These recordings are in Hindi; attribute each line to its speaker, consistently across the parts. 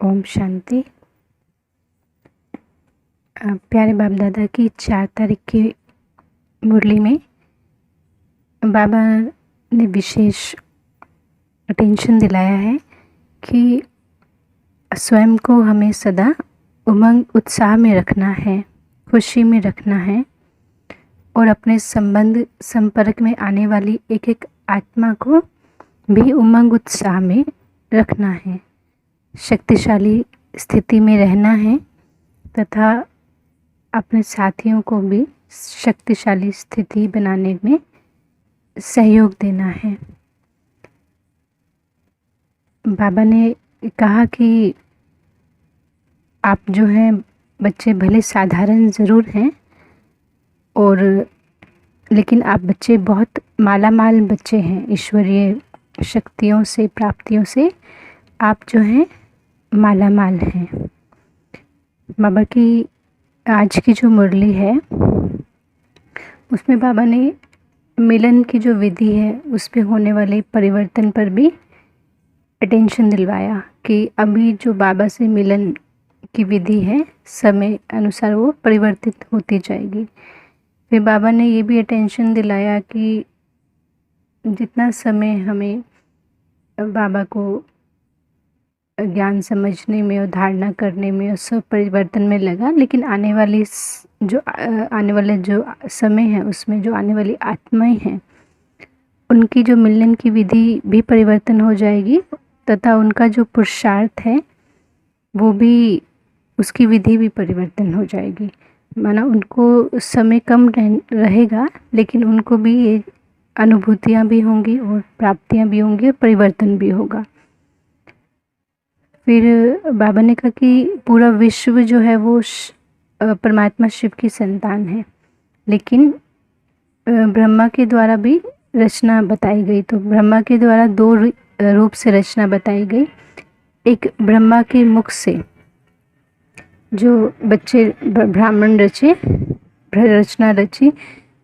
Speaker 1: ओम शांति। प्यारे बाप दादा की 4 तारीख की मुरली में बाबा ने विशेष अटेंशन दिलाया है कि स्वयं को हमें सदा उमंग उत्साह में रखना है, खुशी में रखना है और अपने संपर्क में आने वाली एक एक आत्मा को भी उमंग उत्साह में रखना है, शक्तिशाली स्थिति में रहना है तथा अपने साथियों को भी शक्तिशाली स्थिति बनाने में सहयोग देना है। बाबा ने कहा कि आप जो हैं बच्चे भले साधारण ज़रूर हैं और लेकिन आप बच्चे बहुत मालामाल बच्चे हैं, ईश्वरीय शक्तियों से, प्राप्तियों से आप जो हैं मालामाल हैं। बाबा की आज की जो मुरली है उसमें बाबा ने मिलन की जो विधि है उस पे होने वाले परिवर्तन पर भी अटेंशन दिलवाया कि अभी जो बाबा से मिलन की विधि है समय अनुसार वो परिवर्तित होती जाएगी। फिर बाबा ने ये भी अटेंशन दिलाया कि जितना समय हमें बाबा को ज्ञान समझने में और धारणा करने में और सब परिवर्तन में लगा, लेकिन आने वाले जो समय है उसमें जो आने वाली आत्माएं हैं उनकी जो मिलन की विधि भी परिवर्तन हो जाएगी तथा उनका जो पुरुषार्थ है वो भी, उसकी विधि भी परिवर्तन हो जाएगी। माना उनको समय कम रहेगा लेकिन उनको भी ये अनुभूतियाँ भी होंगी और प्राप्तियाँ भी होंगी और परिवर्तन भी होगा। फिर बाबा ने कहा कि पूरा विश्व जो है वो परमात्मा शिव की संतान है, लेकिन ब्रह्मा के द्वारा भी रचना बताई गई। तो ब्रह्मा के द्वारा 2 रूप से रचना बताई गई। एक ब्रह्मा के मुख से जो बच्चे ब्राह्मण रचे, रचना रची,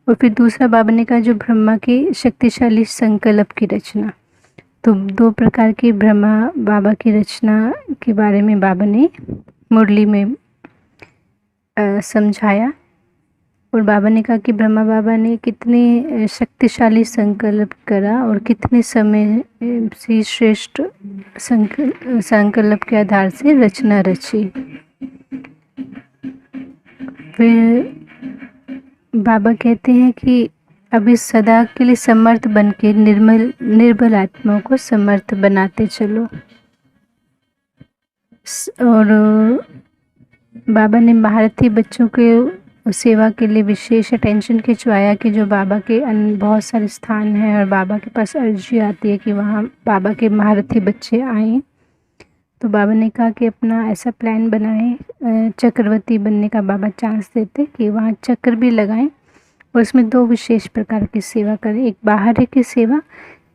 Speaker 1: और फिर दूसरा बाबा ने कहा जो ब्रह्मा के शक्तिशाली संकल्प की रचना। तो 2 प्रकार की ब्रह्मा बाबा की रचना के बारे में बाबा ने मुरली में समझाया और बाबा ने कहा कि ब्रह्मा बाबा ने कितने शक्तिशाली संकल्प करा और कितने समय से श्रेष्ठ संकल्प के आधार से रचना रची। फिर बाबा कहते हैं कि अभी सदा के लिए समर्थ बन के निर्बल आत्माओं को समर्थ बनाते चलो। और बाबा ने भारतीय बच्चों के सेवा के लिए विशेष अटेंशन खिंचवाया कि जो बाबा के बहुत सारे स्थान हैं और बाबा के पास अर्जी आती है कि वहाँ बाबा के भारतीय बच्चे आएँ। तो बाबा ने कहा कि अपना ऐसा प्लान बनाएं, चक्रवर्ती बनने का बाबा चांस देते कि वहाँ चक्र भी लगाएं और उसमें 2 विशेष प्रकार की सेवा करें। एक बाहर की सेवा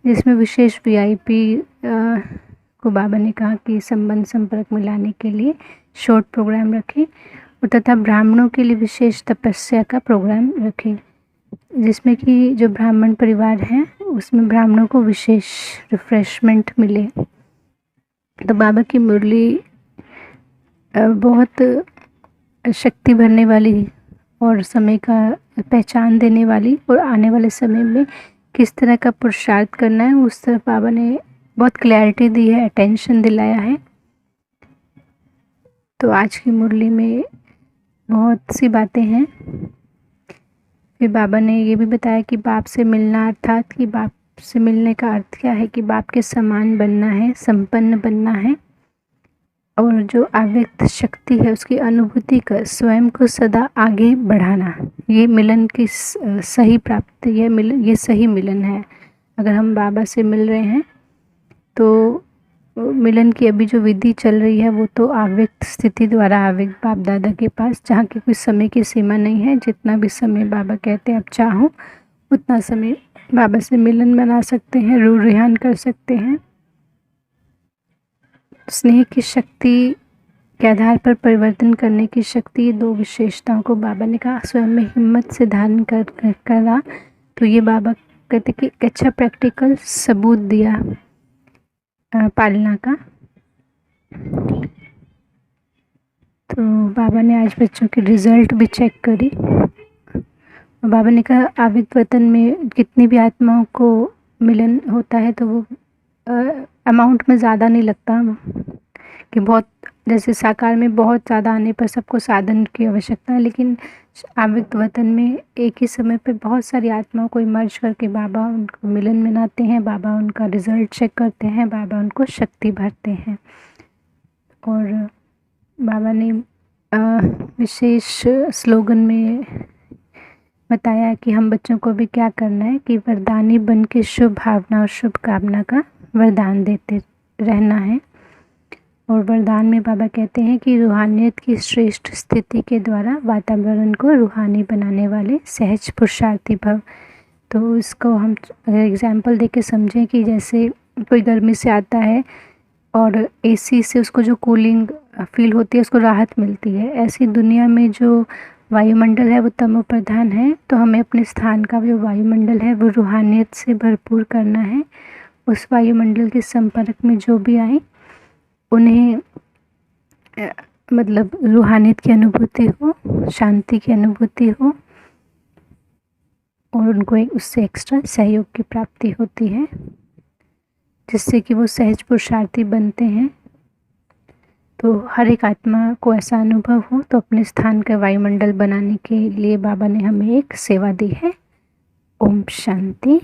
Speaker 1: जिसमें विशेष वीआईपी को बाबा ने कहा कि संपर्क में लाने के लिए शॉर्ट प्रोग्राम रखें और तथा ब्राह्मणों के लिए विशेष तपस्या का प्रोग्राम रखें, जिसमें कि जो ब्राह्मण परिवार हैं उसमें ब्राह्मणों को विशेष रिफ्रेशमेंट मिले। तो बाबा की मुरली बहुत शक्ति भरने वाली और समय का पहचान देने वाली और आने वाले समय में किस तरह का पुरुषार्थ करना है उस तरफ बाबा ने बहुत क्लैरिटी दी है, अटेंशन दिलाया है। तो आज की मुरली में बहुत सी बातें हैं। फिर बाबा ने ये भी बताया कि बाप से मिलना अर्थात कि बाप से मिलने का अर्थ क्या है कि बाप के समान बनना है, संपन्न बनना है और जो अव्यक्त शक्ति है उसकी अनुभूति कर स्वयं को सदा आगे बढ़ाना। ये मिलन की सही प्राप्ति, ये सही मिलन है। अगर हम बाबा से मिल रहे हैं तो मिलन की अभी जो विधि चल रही है वो तो अव्यक्त स्थिति द्वारा अव्यक्त बाप दादा के पास, जहाँ की कोई समय की सीमा नहीं है। जितना भी समय बाबा कहते हैं आप चाहो उतना समय बाबा से मिलन बना सकते हैं, रूह रिहान कर सकते हैं। स्नेह की शक्ति के आधार पर परिवर्तन करने की शक्ति, 2 विशेषताओं को बाबा ने कहा स्वयं में हिम्मत से धारण करा। तो ये बाबा कहते कि एक अच्छा प्रैक्टिकल सबूत दिया पालना का। बाबा ने आज बच्चों की रिज़ल्ट भी चेक करी और बाबा ने कहा आवित वतन में कितनी भी आत्माओं को मिलन होता है तो वो अमाउंट में ज़्यादा नहीं लगता कि बहुत, जैसे साकार में बहुत ज़्यादा आने पर सबको साधन की आवश्यकता है, लेकिन आवित वतन में एक ही समय पे बहुत सारी आत्माओं को इमर्ज करके बाबा उनको मिलन मनाते हैं, बाबा उनका रिज़ल्ट चेक करते हैं, बाबा उनको शक्ति भरते हैं। और बाबा ने विशेष स्लोगन में बताया कि हम बच्चों को भी क्या करना है कि वरदानी बन के शुभ भावना और शुभ कामना का वरदान देते रहना है। और वरदान में बाबा कहते हैं कि रूहानियत की श्रेष्ठ स्थिति के द्वारा वातावरण को रूहानी बनाने वाले सहज पुरुषार्थी भव। तो इसको हम एग्जाम्पल दे के समझें कि जैसे कोई गर्मी से आता है और एसी से उसको जो कूलिंग फील होती है उसको राहत मिलती है, ऐसी दुनिया में जो वायुमंडल है वो तमो प्रधान है, तो हमें अपने स्थान का जो वायुमंडल है वो रूहानियत से भरपूर करना है। उस वायुमंडल के संपर्क में जो भी आए उन्हें मतलब रूहानियत की अनुभूति हो, शांति की अनुभूति हो और उनको एक उससे एक्स्ट्रा सहयोग की प्राप्ति होती है, जिससे कि वो सहज पुरुषार्थी बनते हैं। तो हर एक आत्मा को ऐसा अनुभव हो तो अपने स्थान का वायुमंडल बनाने के लिए बाबा ने हमें एक सेवा दी है। ओम शांति।